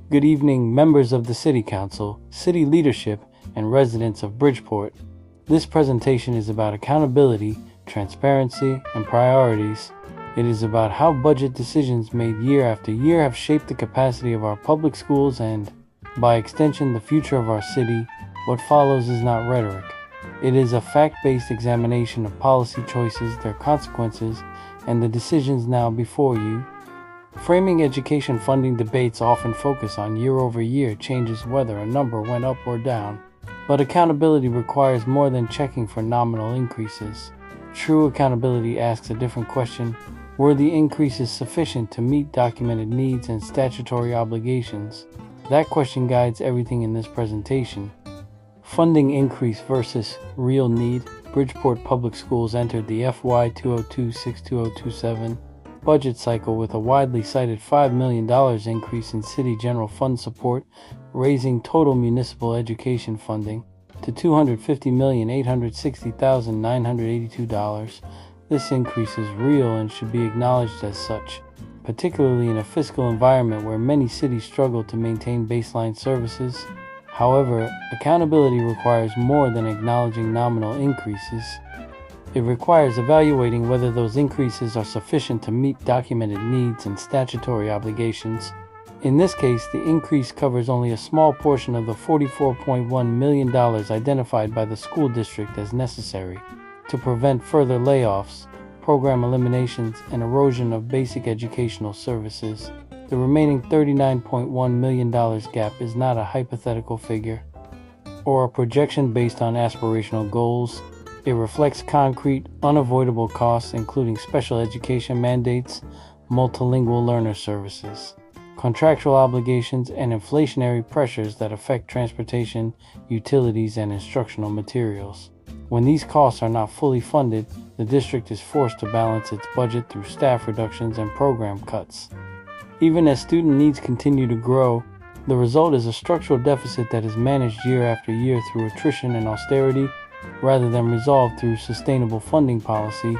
Good evening, members of the City Council, city leadership, and residents of Bridgeport. This presentation is about accountability, transparency, and priorities. It is about how budget decisions made year after year have shaped the capacity of our public schools and, by extension, the future of our city. What follows is not rhetoric. It is a fact-based examination of policy choices, their consequences, and the decisions now before you. Framing education funding debates often focus on year-over-year changes, whether a number went up or down. But accountability requires more than checking for nominal increases. True accountability asks a different question. Were the increases sufficient to meet documented needs and statutory obligations? That question guides everything in this presentation. Funding increase versus real need. Bridgeport Public Schools entered the FY 2026-2027 budget cycle with a widely cited $5 million increase in city general fund support, raising total municipal education funding to $250,860,982. This increase is real and should be acknowledged as such, particularly in a fiscal environment where many cities struggle to maintain baseline services. However, accountability requires more than acknowledging nominal increases. It requires evaluating whether those increases are sufficient to meet documented needs and statutory obligations. In this case, the increase covers only a small portion of the $44.1 million identified by the school district as necessary to prevent further layoffs, program eliminations, and erosion of basic educational services. The remaining $39.1 million gap is not a hypothetical figure or a projection based on aspirational goals. It reflects concrete, unavoidable costs, including special education mandates, multilingual learner services, contractual obligations, and inflationary pressures that affect transportation, utilities, and instructional materials. When these costs are not fully funded, the district is forced to balance its budget through staff reductions and program cuts. Even as student needs continue to grow, the result is a structural deficit that is managed year after year through attrition and austerity, rather than resolved through sustainable funding policy.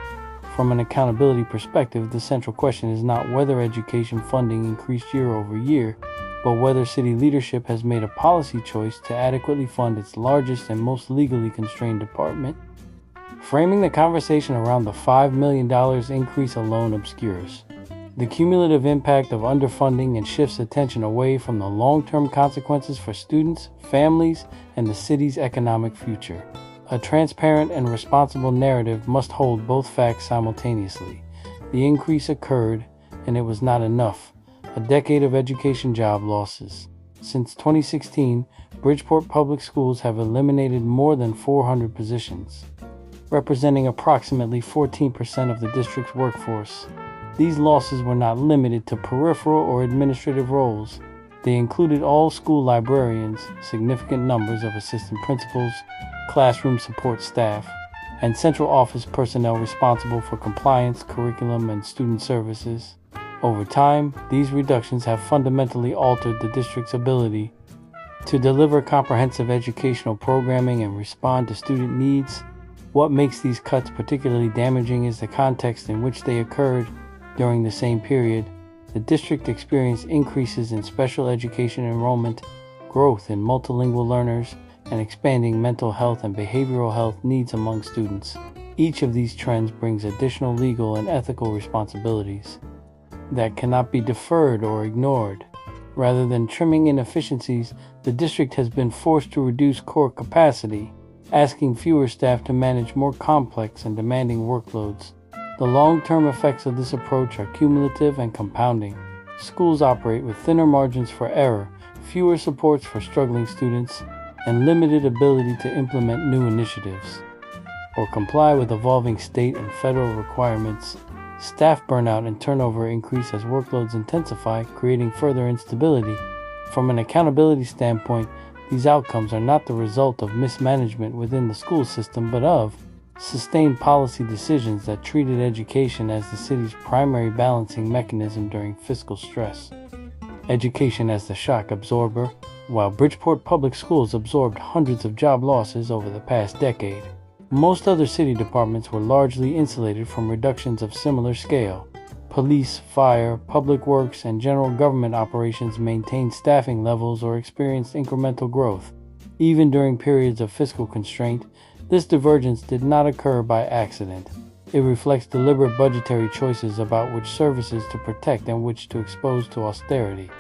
From an accountability perspective, the central question is not whether education funding increased year over year, but whether city leadership has made a policy choice to adequately fund its largest and most legally constrained department. Framing the conversation around the $5 million increase alone obscures the cumulative impact of underfunding and shifts attention away from the long-term consequences for students, families, and the city's economic future. A transparent and responsible narrative must hold both facts simultaneously. The increase occurred, and it was not enough. A decade of education job losses. Since 2016, Bridgeport Public Schools have eliminated more than 400 positions, representing approximately 14% of the district's workforce. These losses were not limited to peripheral or administrative roles. They included all school librarians, significant numbers of assistant principals, classroom support staff, and central office personnel responsible for compliance, curriculum, and student services. Over time, these reductions have fundamentally altered the district's ability to deliver comprehensive educational programming and respond to student needs. What makes these cuts particularly damaging is the context in which they occurred. During the same period, the district experienced increases in special education enrollment, growth in multilingual learners, and expanding mental health and behavioral health needs among students. Each of these trends brings additional legal and ethical responsibilities that cannot be deferred or ignored. Rather than trimming inefficiencies, the district has been forced to reduce core capacity, asking fewer staff to manage more complex and demanding workloads. The long-term effects of this approach are cumulative and compounding. Schools operate with thinner margins for error, fewer supports for struggling students, and limited ability to implement new initiatives or comply with evolving state and federal requirements. Staff burnout and turnover increase as workloads intensify, creating further instability. From an accountability standpoint, these outcomes are not the result of mismanagement within the school system, but of sustained policy decisions that treated education as the city's primary balancing mechanism during fiscal stress. Education as the shock absorber. While Bridgeport Public Schools absorbed hundreds of job losses over the past decade, most other city departments were largely insulated from reductions of similar scale. Police, fire, public works, and general government operations maintained staffing levels or experienced incremental growth. Even during periods of fiscal constraint, this divergence did not occur by accident. It reflects deliberate budgetary choices about which services to protect and which to expose to austerity.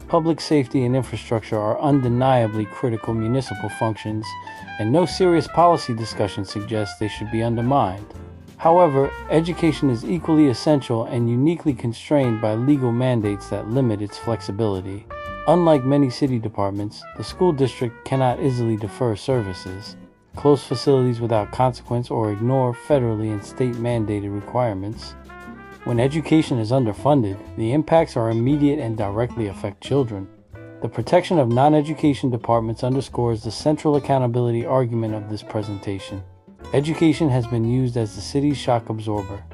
Public safety and infrastructure are undeniably critical municipal functions, and no serious policy discussion suggests they should be undermined. However, education is equally essential and uniquely constrained by legal mandates that limit its flexibility. Unlike many city departments, the school district cannot easily defer services, close facilities without consequence, or ignore federally and state-mandated requirements. When education is underfunded, the impacts are immediate and directly affect children. The protection of non-education departments underscores the central accountability argument of this presentation. Education has been used as the city's shock absorber.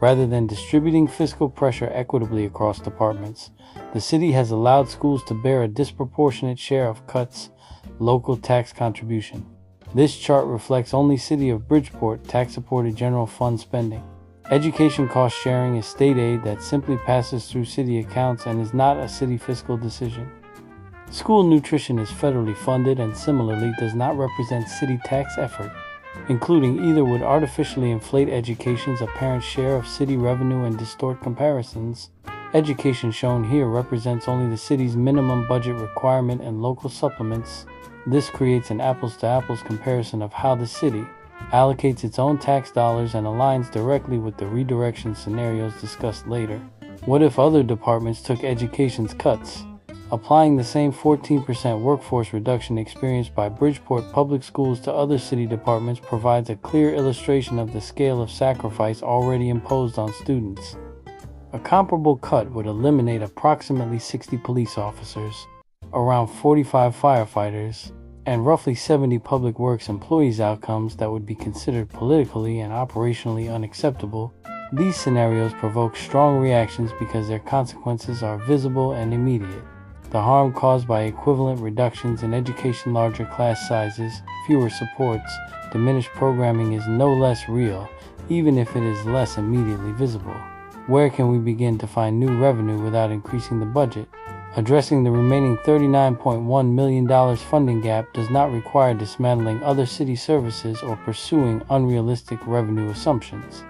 Rather than distributing fiscal pressure equitably across departments, the city has allowed schools to bear a disproportionate share of cuts, local tax contribution. This chart reflects only City of Bridgeport tax-supported general fund spending. Education cost sharing is state aid that simply passes through city accounts and is not a city fiscal decision. School nutrition is federally funded and similarly does not represent city tax effort. Including either would artificially inflate education's apparent share of city revenue and distort comparisons. Education shown here represents only the city's minimum budget requirement and local supplements. This creates an apples-to-apples comparison of how the city allocates its own tax dollars and aligns directly with the redirection scenarios discussed later. What if other departments took education's cuts? Applying the same 14% workforce reduction experienced by Bridgeport Public Schools to other city departments provides a clear illustration of the scale of sacrifice already imposed on students. A comparable cut would eliminate approximately 60 police officers, around 45 firefighters, and roughly 70 public works employees, outcomes that would be considered politically and operationally unacceptable. These scenarios provoke strong reactions because their consequences are visible and immediate. The harm caused by equivalent reductions in education, larger class sizes, fewer supports, diminished programming is no less real, even if it is less immediately visible. Where can we begin to find new revenue without increasing the budget? Addressing the remaining $39.1 million funding gap does not require dismantling other city services or pursuing unrealistic revenue assumptions.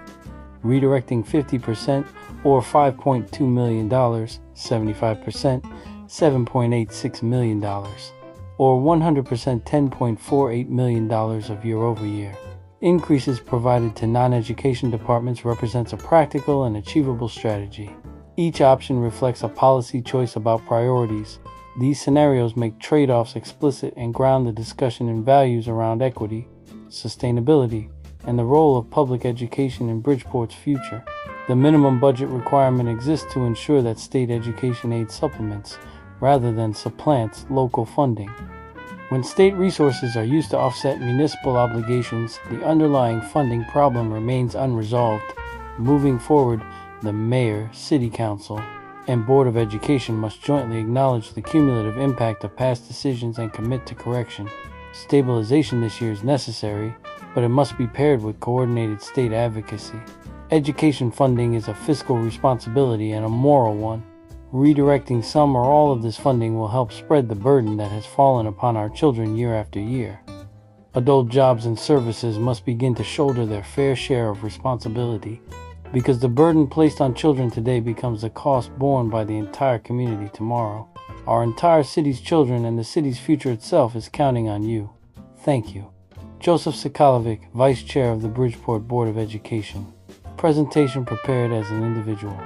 Redirecting 50% or $5.2 million, 75%, $7.86 million, or 100% $10.48 million of year-over-year increases provided to non-education departments represents a practical and achievable strategy. Each option reflects a policy choice about priorities. These scenarios make trade-offs explicit and ground the discussion in values around equity, sustainability, and the role of public education in Bridgeport's future. The minimum budget requirement exists to ensure that state education aid supplements, rather than supplants, local funding. When state resources are used to offset municipal obligations, the underlying funding problem remains unresolved. Moving forward, the mayor, city council, and board of education must jointly acknowledge the cumulative impact of past decisions and commit to correction. Stabilization this year is necessary, but it must be paired with coordinated state advocacy. Education funding is a fiscal responsibility and a moral one. Redirecting some or all of this funding will help spread the burden that has fallen upon our children year after year. Adult jobs and services must begin to shoulder their fair share of responsibility, because the burden placed on children today becomes the cost borne by the entire community tomorrow. Our entire city's children and the city's future itself is counting on you. Thank you. Joseph Sokolovic, Vice Chair of the Bridgeport Board of Education. Presentation prepared as an individual.